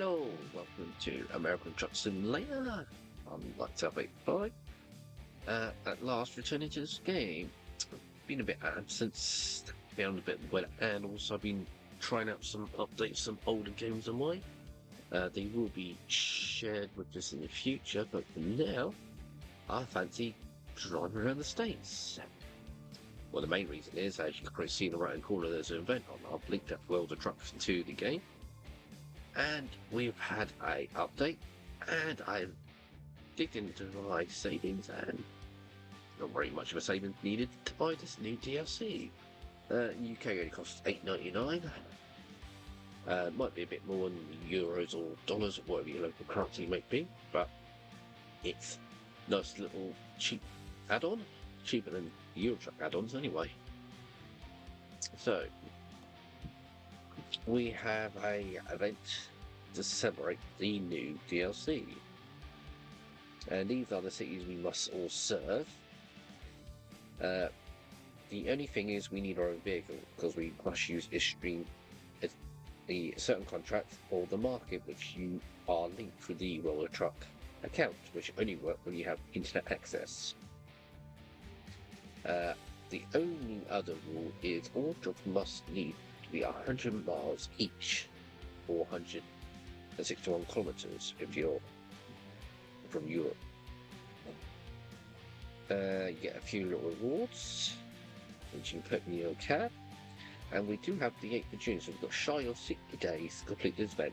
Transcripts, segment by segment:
Hello, welcome to American Truck Simulator. I'm Lightsouth 85. At last returning to this game. Been a bit absent, found a bit wet, and also been trying out some updates, some older games of mine. They will be shared with us in the future, but for now, I fancy driving around the States. Well, the main reason is, as you can probably see in the right hand corner, there's an event on. I've linked up World of Trucks to the game. And we've had a update, and I've digged into my savings, and not very much of a saving needed to buy this new DLC. UK only costs $8.99. Might be a bit more in euros or dollars or whatever your local currency might be, but it's nice little cheap add-on, cheaper than Euro Truck add-ons anyway. So we have a event to celebrate the new DLC. And these are the cities we must all serve. The only thing is we need our own vehicle, because we must use a certain contract or the market which you are linked with the roller truck account, which only work when you have internet access. The only other rule is all jobs must need to be 100 miles each, or 161 kilometers if you're from Europe. You get a few little rewards, which you can put in your cab. And we do have the 8th of June, so we've got shy of 60 days to complete this event.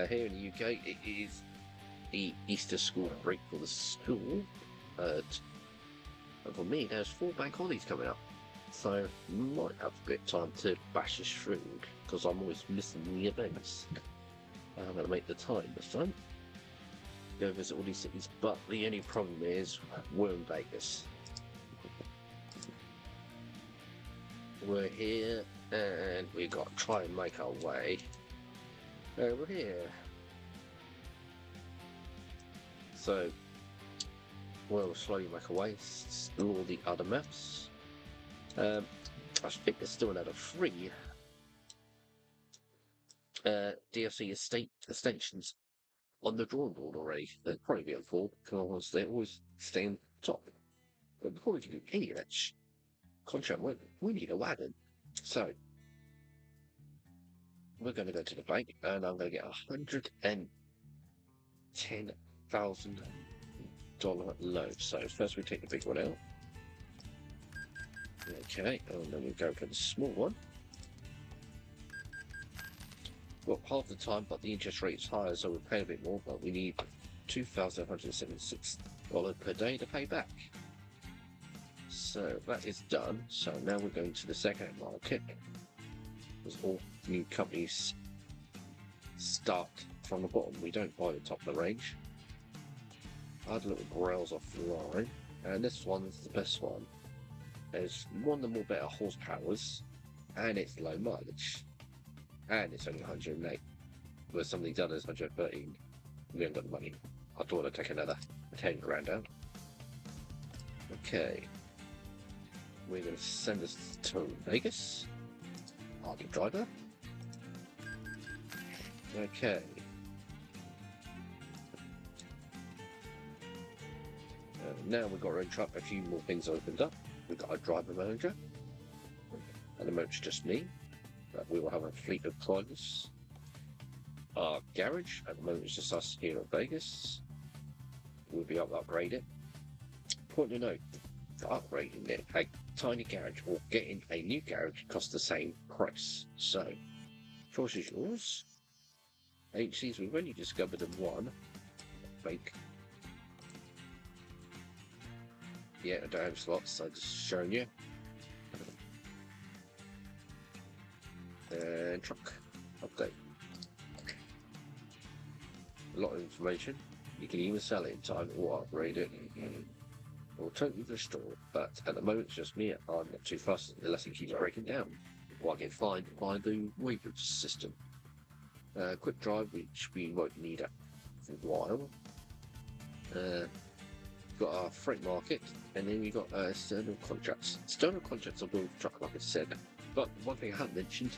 Here in the UK, it is the Easter school break for the school. And for me, there's 4 bank holidays coming up, so might have a bit of time to bash this through, because I'm always missing the events. I'm going to make the time this time. Go visit all these cities, but the only problem is we're in Vegas. We're here, and we've got to try and make our way over here. So we'll slowly make our way through all the other maps. I think there's still another 3 DLC extensions on the drawing board already. They'd probably be on 4 because they always stay on top. But before we can do any of that contract work, we need a wagon. So we're going to go to the bank, and I'm going to get $110,000 loan. So first we take the big one out. Okay, and then we go for the small one. Well, half the time, but the interest rate is higher, so we're paying a bit more, but we need $2,176 per day to pay back. So that is done. So now we're going to the second market, because all new companies start from the bottom. We don't buy the top of the range. I had a little browse offline, and this one's the best one. There's one of the more better horsepowers, and it's low mileage. And it's only 108, where some of these others 113. We haven't got the money. I thought I'd take another 10 grand out. Okay, we're going to send us to Vegas. I'll be driver. Okay. Now we've got our own truck. A few more things opened up. We've got our driver manager, and the motor's just me. But we will have a fleet of drivers. Our garage, at the moment, it's just us here at Vegas. We'll be able to upgrade it. Point to note, for upgrading it, a tiny garage or getting a new garage costs the same price. So, choice is yours. HCs, we've only discovered them one. Fake. Yeah, I don't have slots, so just showing you. And truck update. A lot of information. You can even sell it in time or upgrade it or totally restore. But at the moment, it's just me. I'm not too fussed unless it keeps breaking down, or I get fined by the wage system. Quick drive, which we won't need for a while. Got our freight market, and then we got external contracts. External contracts will build the truck, like I said. But one thing I haven't mentioned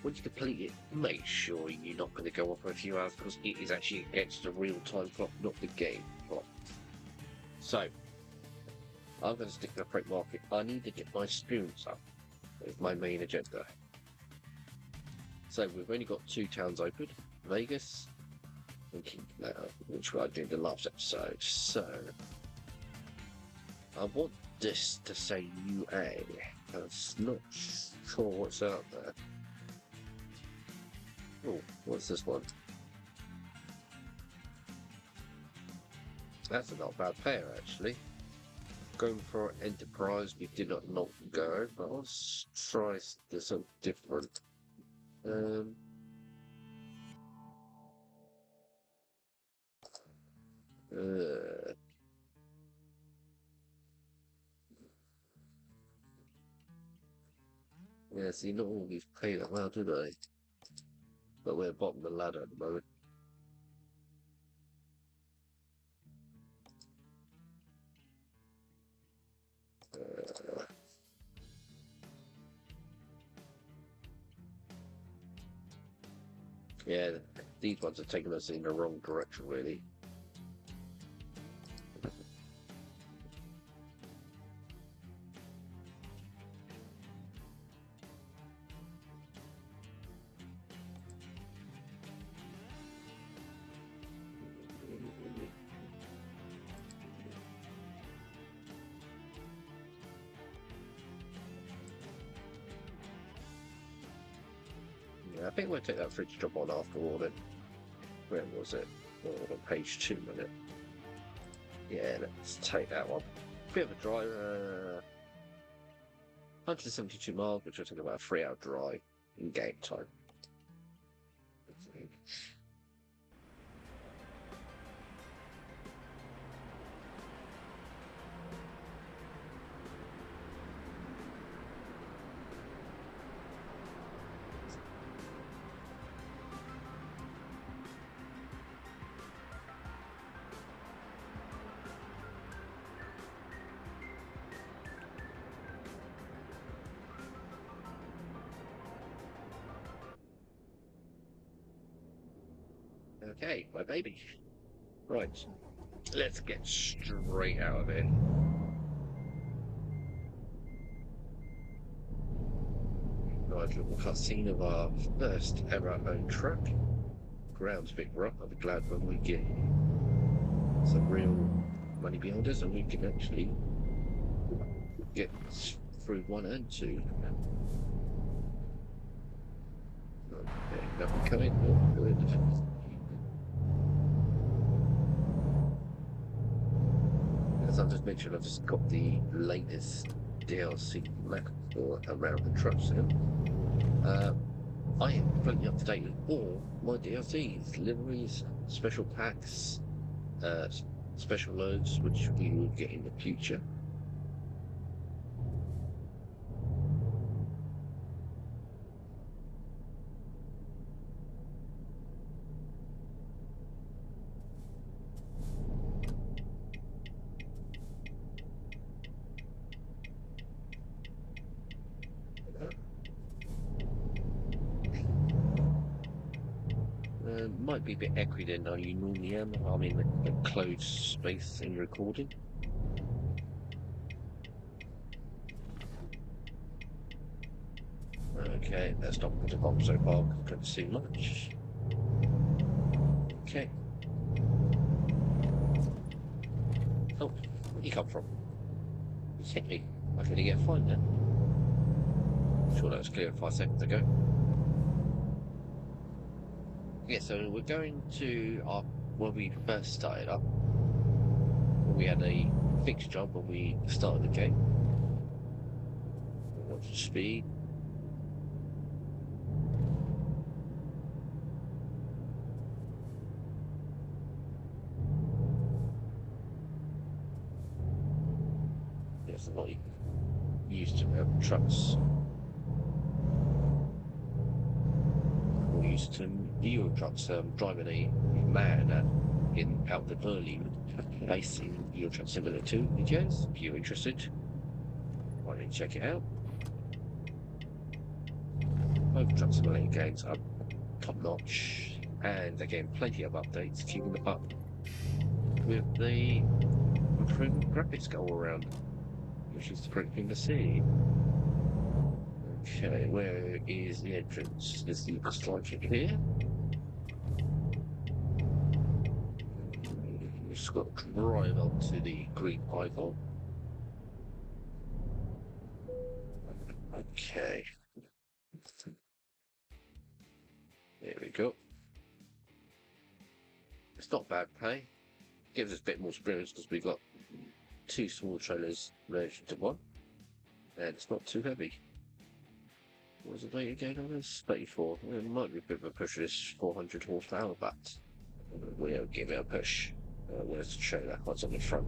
when you complete it, make sure you're not going to go off for a few hours because it is actually against the real-time clock, not the game clock. So, I'm going to stick to the freight market. I need to get my experience up. It's my main agenda. So we've only got 2 towns open, Vegas and which I did in the last episode. So I want this to say UA. I'm not sure what's out there. Oh, what's this one? That's a not bad pair actually. Going for Enterprise, we did not go, but let's try something different. Yeah, see, not all these pay that well, do they? But we're bottom of the ladder at the moment. Yeah, these ones are taking us in the wrong direction, really. Yeah, I think we'll take that fridge job on after all then. Where was it? Oh, on page 2, wasn't it? Yeah, let's take that one. Bit of a drive, 172 miles, which will take about a 3-hour drive in game time. Okay, my baby. Right, let's get straight out of it. Nice little cutscene of our first ever owned truck. Ground's a bit rough. I'll be glad when we get some real money behind us and we can actually get through 1 and 2. Okay, nothing coming. Oh, good. As I've just mentioned, I've just got the latest DLC map for American Truck Sim. I am completely up to date with all my DLCs, liveries, special packs, special loads, which we will get in the future. Might be a bit echoey than I normally am. I'm in a closed space in recording. Okay, let's not put a bomb so far because I couldn't see much. Okay. Oh, where'd you come from? You hit me. I couldn't get fine then. Sure that was clear 5 seconds ago. Yeah, so we're going to our when we first started up. We had a fixed job when we started the game. What's the speed? Yes, I'm not used to trucks. We're used to Euro trucks. Driving a man out the Berlin, based in Euro Truck Simulator 2 videos. If you're interested, why don't you check it out? both Truck Simulator games are top notch, and again, plenty of updates, keeping them up with the improved graphics go around, which is a great thing to see. Okay, where is the entrance? Is the strike here? We've just got to drive up to the green icon. Okay. There we go. It's not bad pay. Gives us a bit more experience because we've got two small trailers merged into one. And it's not too heavy. What was the weight again on this? 34. It might be a bit of a push for this 400 horsepower, but we'll give it a push. Where's the trailer? What's on the front?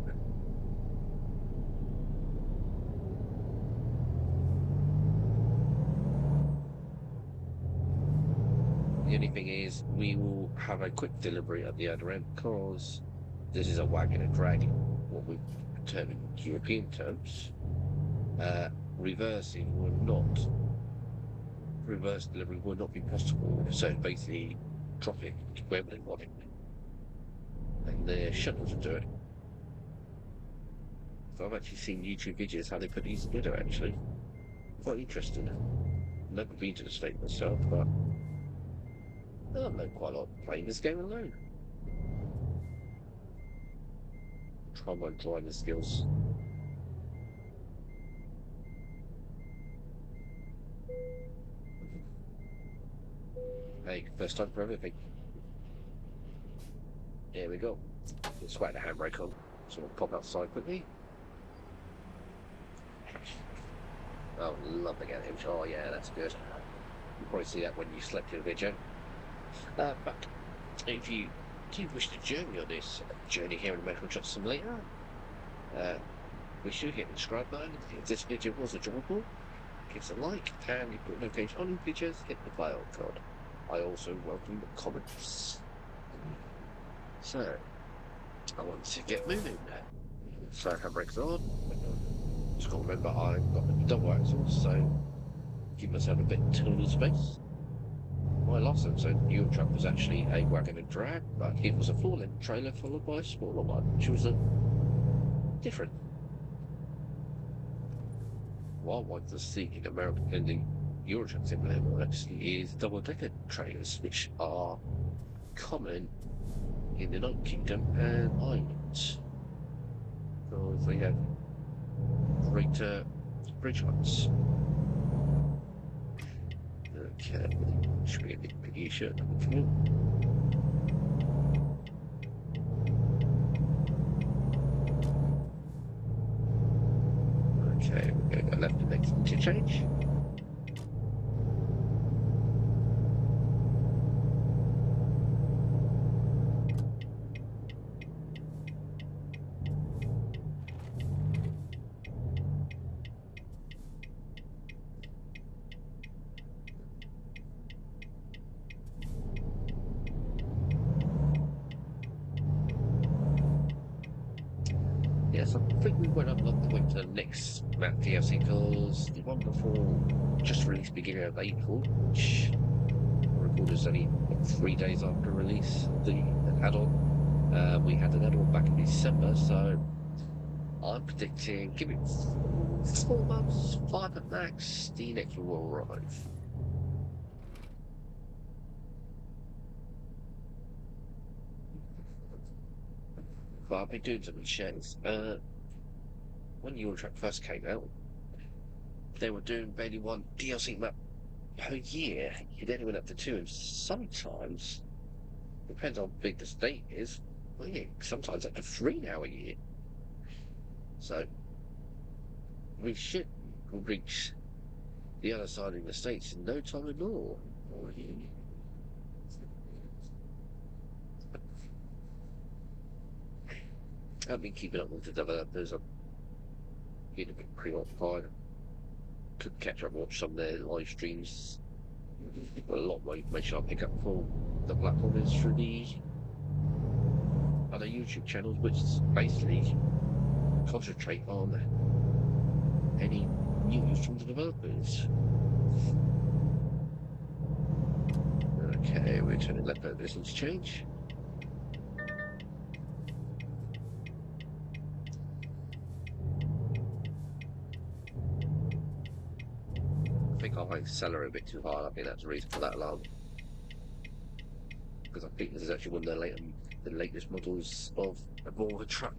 The only thing is, we will have a quick delivery at the other end because this is a wagon and drag, what we term in European terms. Reverse delivery will not be possible. So basically, drop it wherever they want it, and the shuttles will do it. So I've actually seen YouTube videos how they put these together. Actually, quite interesting. Never been to the state myself, but I've learned quite a lot playing this game alone. Try my driving skills. Hey, first time for everything. Here we go. Let's whack the handbrake on. So we'll pop outside quickly. Oh, love the game. Oh yeah, that's good. You'll probably see that when you select your video. But if you do wish to journey on this journey here in American Truck Simulator, we should hit the subscribe button. If this video was enjoyable, give us a like, and if you put notifications on new videos, hit the bell icon. I also welcome the comments. So, I want to get moving now. So, handbrake's on. Just got to remember I've got a double axle, so give myself a bit of tunnel space. My last episode, Euro Truck was actually a wagon and drag, but it was a full-length trailer followed by a smaller one, which was different. What I want to see in American in the Euro Truck Simulator works is double-decker trailers, which are common in the United Kingdom and Ireland. So they have greater bridge heights. Okay, should be a big piggy shirt. Okay, we're going to go left to next interchange. Yes, I think we went to the next map DLC because the one before just released beginning of April, which I recorded is only 3 days after release of the add-on. We had an add-on back in December, so I'm predicting, give it 4 months, 5 at max, the next one will arrive. But I've been doing some checks. When Euro Truck first came out, they were doing barely one DLC map per year. It only went up to 2, and sometimes, depends on how big the state is, well, yeah, sometimes up to 3 now a year. So we should reach the other side of the States in no time at all. I've been keeping up with the developers. I've been a bit preoccupied. Could catch up and watch some of their live streams. But a lot of information I pick up from the platform is through the other YouTube channels, which basically concentrate on any news from the developers. Okay, we're turning left at this interchange. I think I might accelerate a bit too hard. I think that's the reason for that alarm. Because I think this is actually one of the latest models of a Volvo truck.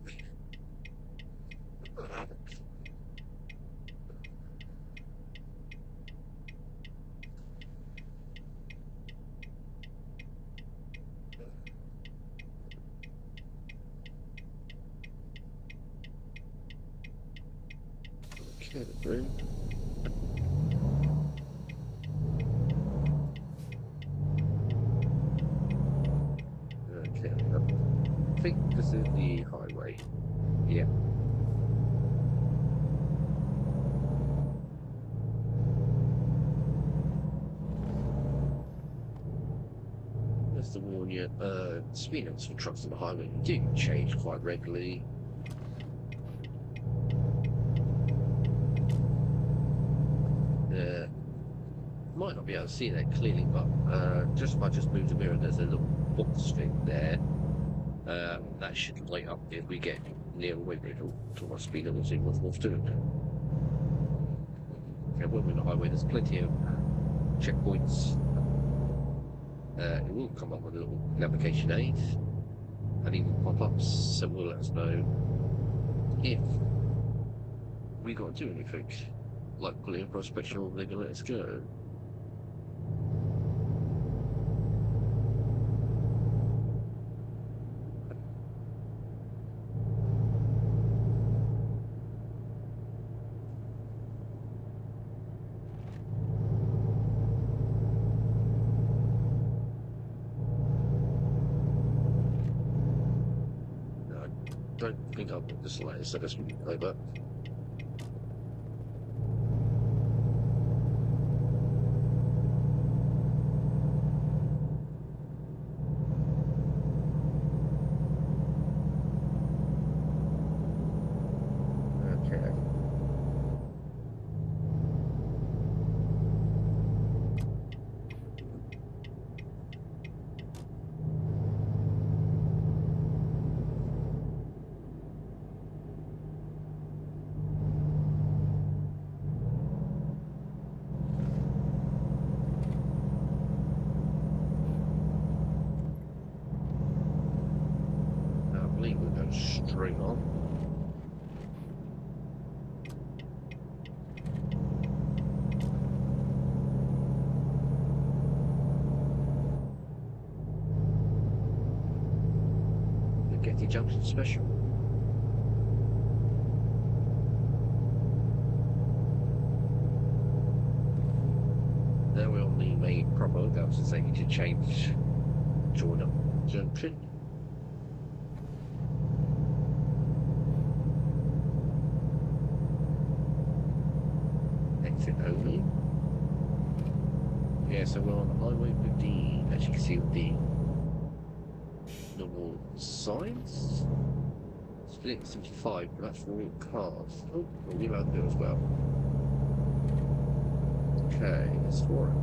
Okay, through. Okay, I think this is the highway. Yeah. Just to warn you, speed limits for trucks on the highway do change quite regularly. Might not be able to see that clearly, but just if I just move the mirror, there's a little box thing there. That should light up if we get near a weight bridge to my speed limit in what's worth doing. Okay, when we're on the highway, there's plenty of checkpoints. It will come up with a little navigation aid and even pop-ups, so it will let us know if we got to do anything, like pulling a prospection or they're going to let us go. Don't think I'll put this light, so this will be over. Okay. I believe we're going straight on. The Getty Junction Special. Now we're on the main proper, that was to say to change Jordan Junction. Exit only. Yeah, so we're on Highway 15, as you can see with the normal signs. Split 75, but that's for all cars. Oh, we're allowed to do as well. Okay, it's for it.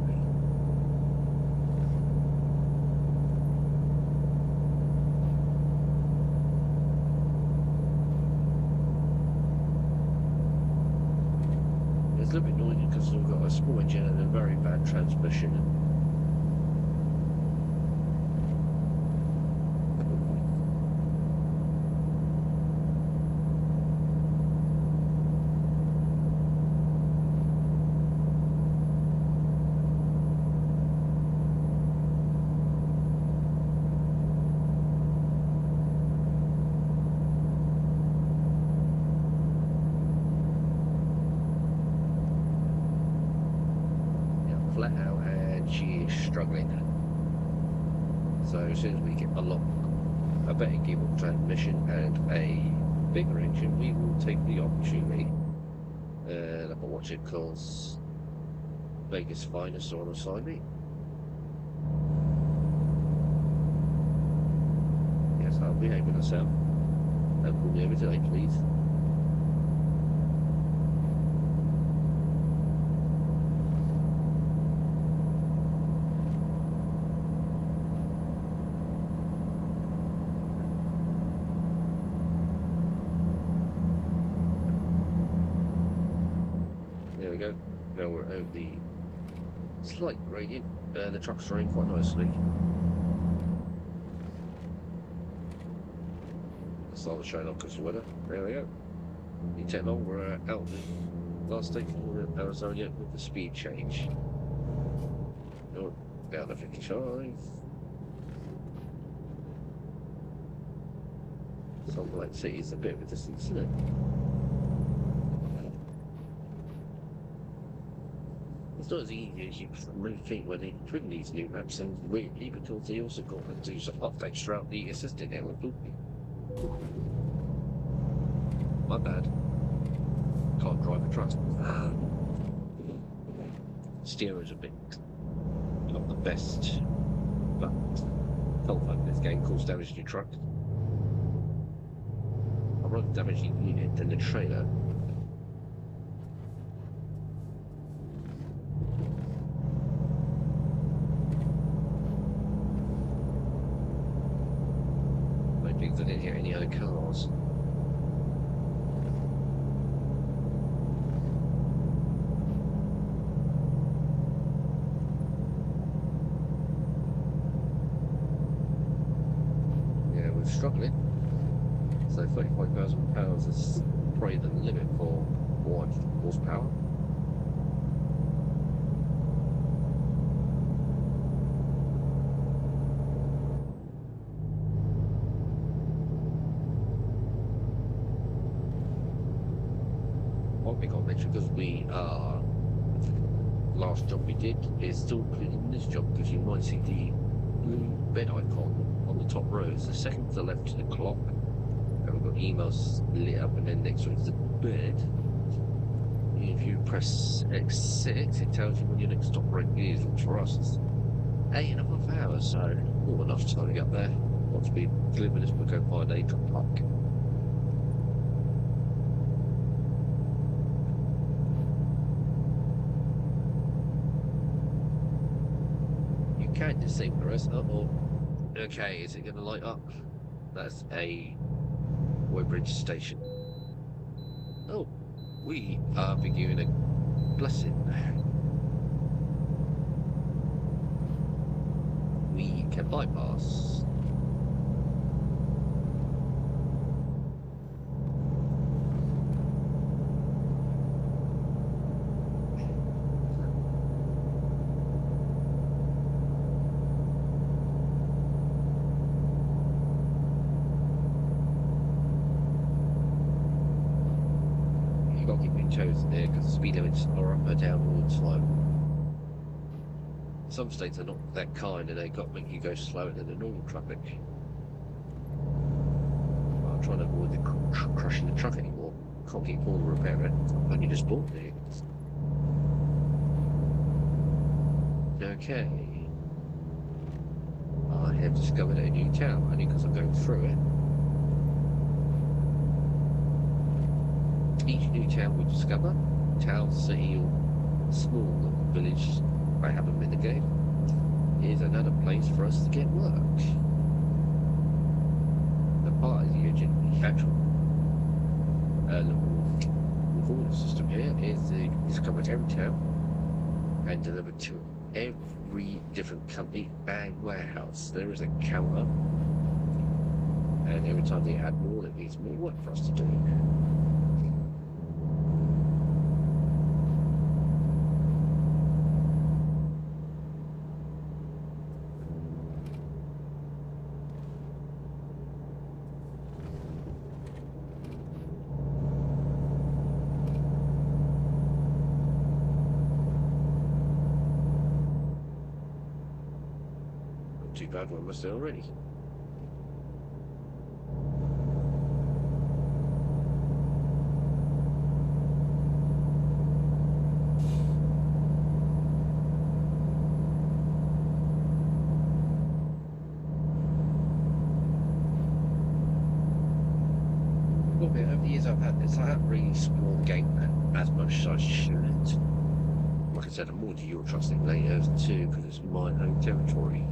It's a little bit noisy because we've got a small engine and a very bad transmission. Flat out, and she is struggling. So as soon as we get a better gearbox transmission and a bigger engine, we will take the opportunity. And I'm watching because Vegas finest on beside me. Yes, I'll be behaving myself. Don't pull me over today, please. Now we're over the slight gradient. The truck's running quite nicely. Start showing off because of weather. There we go. You take long, we're out of the last stage for Arizona with the speed change. Oh, down to 55. Salt Lake City is a bit of a distance, isn't it? It's not as easy as you really think when they bring these new maps in, weirdly, because they also got to do some updates throughout the assistant network. My bad. Can't drive a truck. Steering's a bit not the best, but telephone in this game causes damage to your truck. I'd rather damage the unit than the trailer. I don't think I didn't hit any other cars. Struggling. So £35,000 is probably the limit for 100 horsepower. One thing I'll mention, because we are last job we did is still including this job, because you might see the blue bed icon on the top row. It's the second to the left to the clock, and we've got emails lit up, and then next to it's the bed. If you press X6, it tells you when your next stop break is, which for us is 8.5 hours, so more than enough time to get there. Once we deliver this, we'll go find a truck park. You can disable the rest. Okay, is it going to light up? That's a Woodbridge station. Oh, we are being given a blessing. We can bypass. Got to keep your toes there because the speed limits are up and down all the time. Some states are not that kind and they got to make you go slower than the normal traffic. I'm trying to avoid the crushing the truck anymore. Can't keep all the repair it. I've only just bought it. Okay. I have discovered a new town only because I'm going through it. Each new town we discover, town, city or small village, I haven't been in the game, is another place for us to get work. The part of the actual little recording system here is to discover every town and deliver to every different company and warehouse. There is a counter, and every time they add more, it means more work for us to do. Too bad one was there already. Well, over the years I've had this, I haven't really explored the game as much as I should. Like I said, I'm more to your trusting later too, because it's my own territory.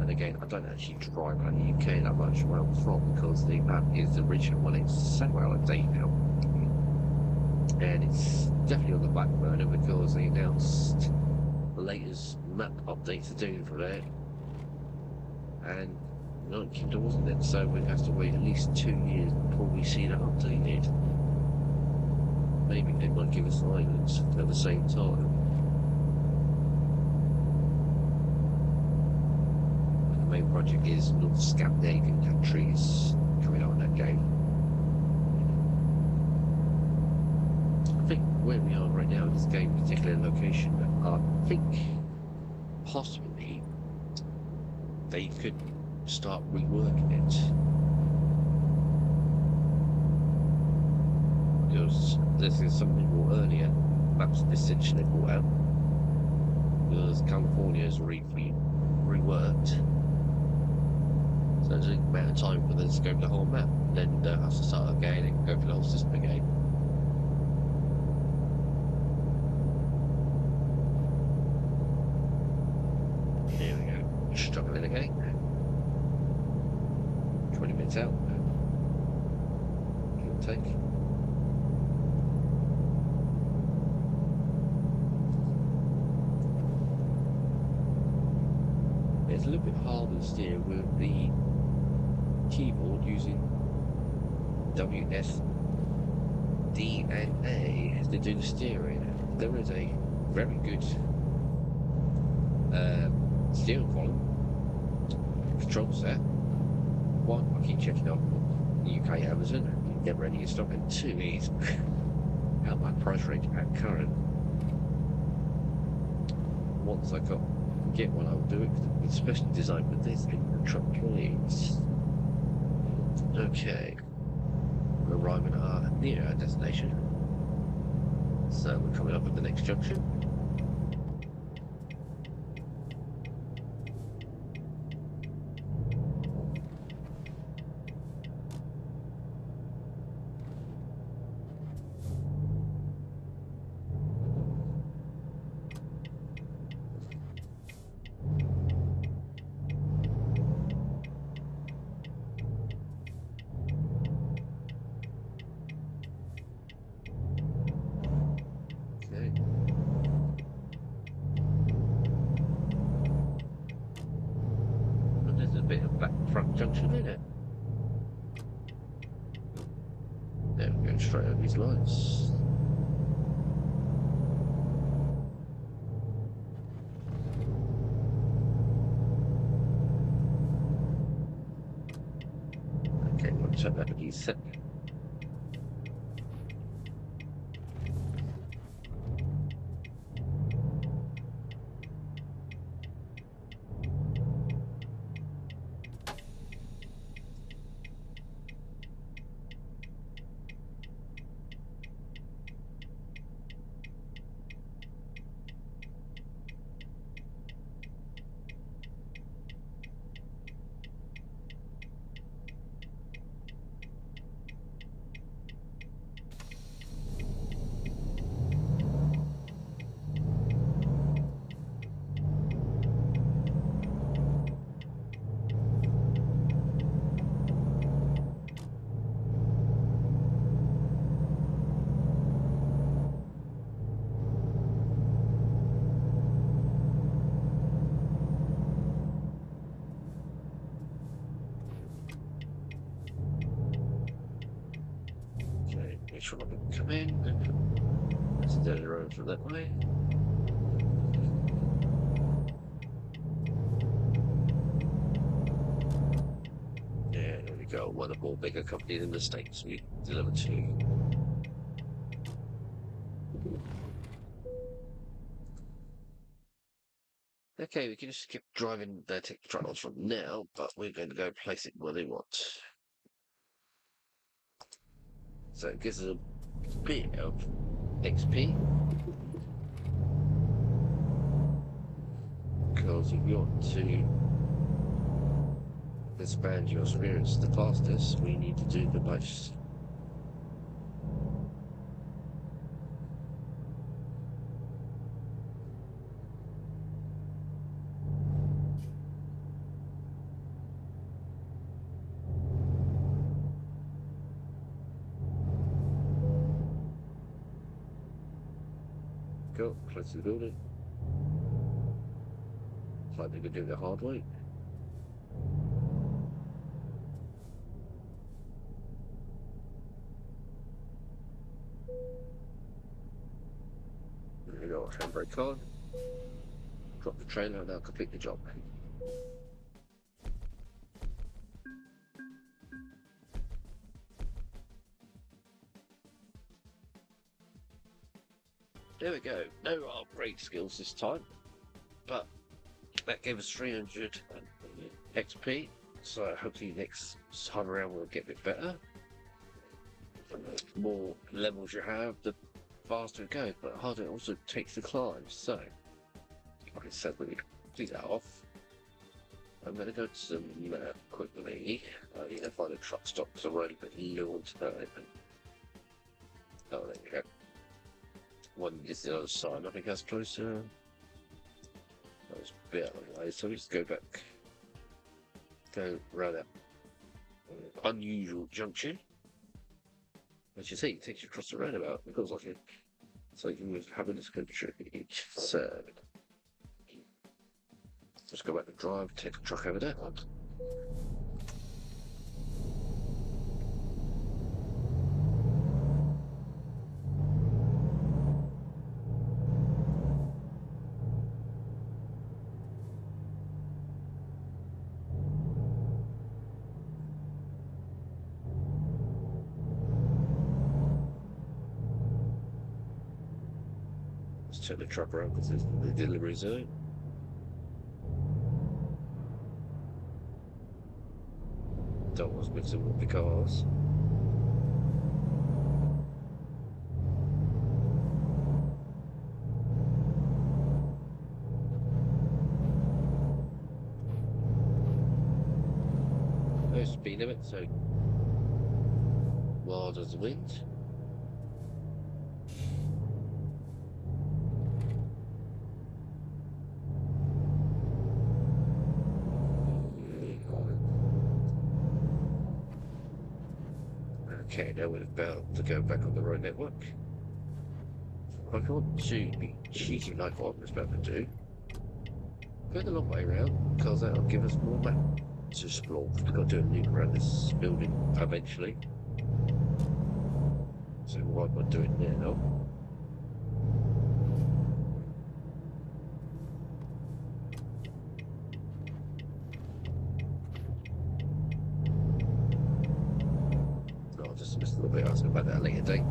Again, I don't actually drive around the UK that much where I'm from because the map is the original one. It's so well out of date now. and it's definitely on the back burner because they announced the latest map updates are doing for that, and United Kingdom wasn't it, so we'd have to wait at least 2 years before we see that updated. Maybe they might give us islands at the same time. The main project is North Scandinavian countries coming out in that game. I think where we are right now in this game, particular location, I think possibly they could start reworking it. Because this is something more earlier, perhaps this century they brought out. Because California is reworked. So it's a matter of time for them to go for the whole map. Then they'll have to start again and go for the whole system again. Here we go. Struggling again. 20 minutes out. Give or take. It's a little bit harder to steer with the keyboard using W, S, D and A as they do the steering. There is a very good steering column controls there. One, I keep checking out the UK Amazon, never any stock, and two is out my price range at current. Once I get one, I will do it because it's specially designed for this in the truck planes. Okay, we're arriving near our destination, so we're coming up at the next junction. Okay. Well, there's a bit of back front junction in it. There we go, straight over these lights. Okay, we'll check that with you set. Okay, make sure I can come in. Let's do the road from that way. Yeah, there we go. One of more bigger companies in the States we deliver to. Okay, we can just keep driving the tech trials from now, but we're going to go place it where they want. So it gives us a bit of XP. Because if you want to expand your experience the fastest, we need to do the most. go, close to the building. It's like they're going to do the hard way. There we go, handbrake on. Drop the trailer and now complete the job. There we go. No upgrade skills this time, but that gave us 300 XP. So hopefully next time around we'll get a bit better. The more levels you have, the faster it goes, but harder it also takes the climb. So, like I said, we do that off. I'm going to go to the map quickly. I need to find a truck stop because I'm running a bit low on time. Oh, there we go. One is the other side. I think that's closer. That was a bit away, so we just go back. Go around that unusual junction. As you see, it takes you across the roundabout. It feels like it. So you can have this country each third. Let's go back to drive, take the truck over there. Let's turn the truck around because it's the delivery zone. Don't want to mix it with the cars. No speed limit, so wild as the wind. Okay, now we're about to go back on the road network. I want to be cheating like what I was about to do. Go the long way around, because that'll give us more map to explore. We've got to do a loop around this building eventually. So why am I doing it now? I'll just miss a little bit. I'll ask about that later date.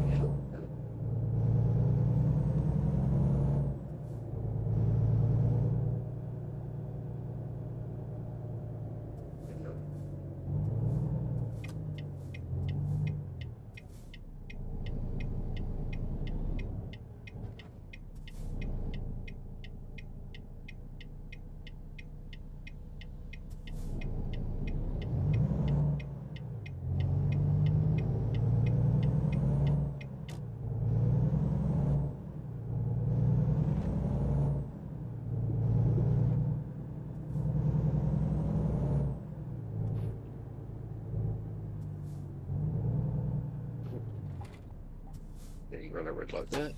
Then you run over it like that.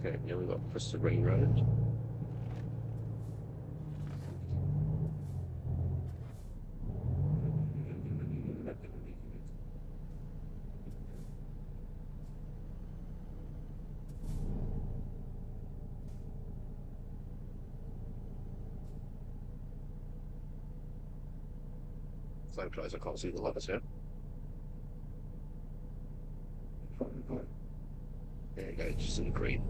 Okay, now we've got Crystal Ring Road. so close I can't see the lights here. There you go, just in the green.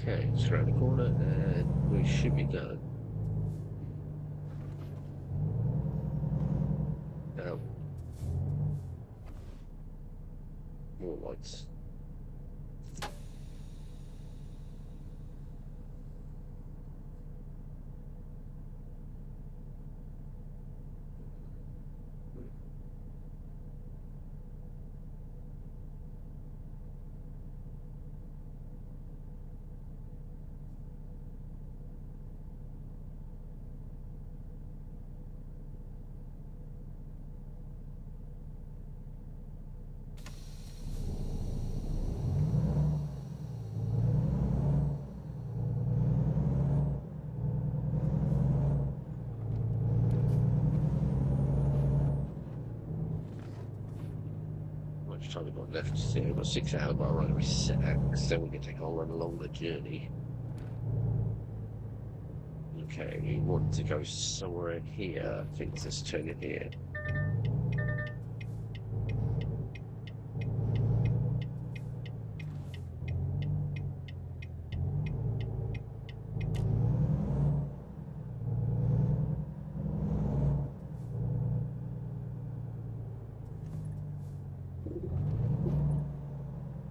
Okay, it's around the corner and we should be done. Now, more lights. Much time we've got left to see. We've got 6 hours by right we set, so we can take our run along the journey. Okay, we want to go somewhere here. I think let's turn it here.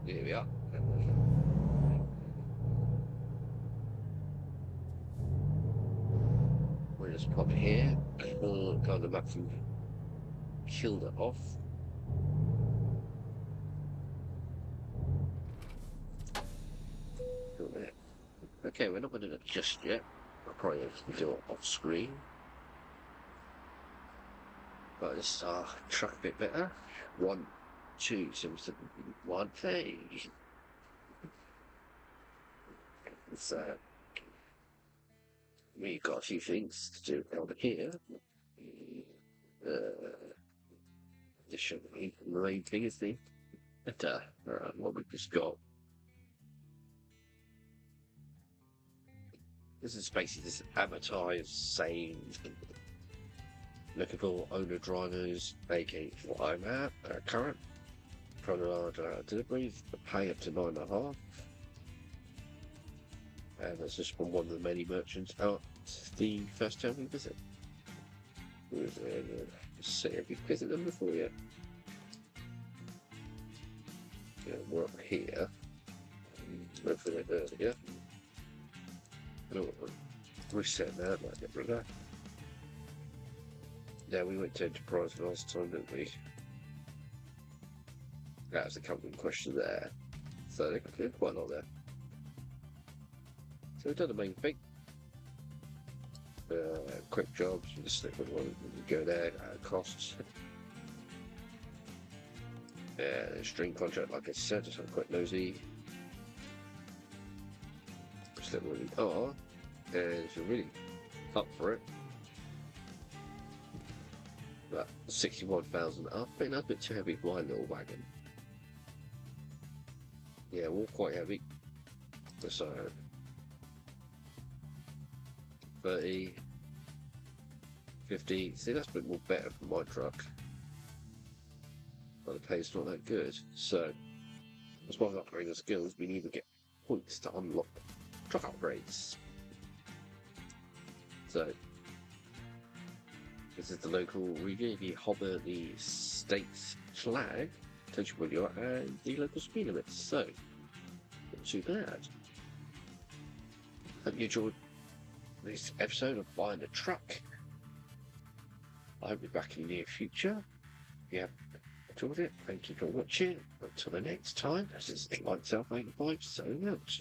Here we are. We'll just pop it here. Go on the map and kill it off. Okay, we're not going to do it just yet. I'll probably have to do it off screen. But let's track a bit better. 1, 2, 7, 7, 1, hey. So we've got a few things to do over here. This shouldn't be the main thing, is the what we've just got. This is basically this advertised saying looking for owner drivers, aka what I'm at current. From large deliveries, pay up to 9.5. And that's just from one of the many merchants out the first time we visit. See if we visit them before yet. Yeah, we're up here. Hopefully earlier. Reset that, might get rid of that. Yeah, we went to Enterprise last time, didn't we? That was the company in question there. So they're quite a lot there. So we've done the main thing. Quick jobs, you just stick with one, you go there, costs. String contract, like I said, just have a quick nosy. Just let what we are, and if you're really up for it, about 61,000 up. I think that's a bit too heavy for my little wagon. Yeah, we're quite heavy. So 30, 50. See, that's a bit more better for my truck. But the pay's not that good. So, as well as upgrading the skills, we need to get points to unlock truck upgrades. So, this is the local region. If you hover the state's flag, tells you where you are and the local speed limits. So, not too bad. Hope you enjoyed this episode of Buying a Truck. I hope you're back in the near future. If you have enjoyed it. Thank you for watching. Until the next time, this is Lightsouth 85 signing out.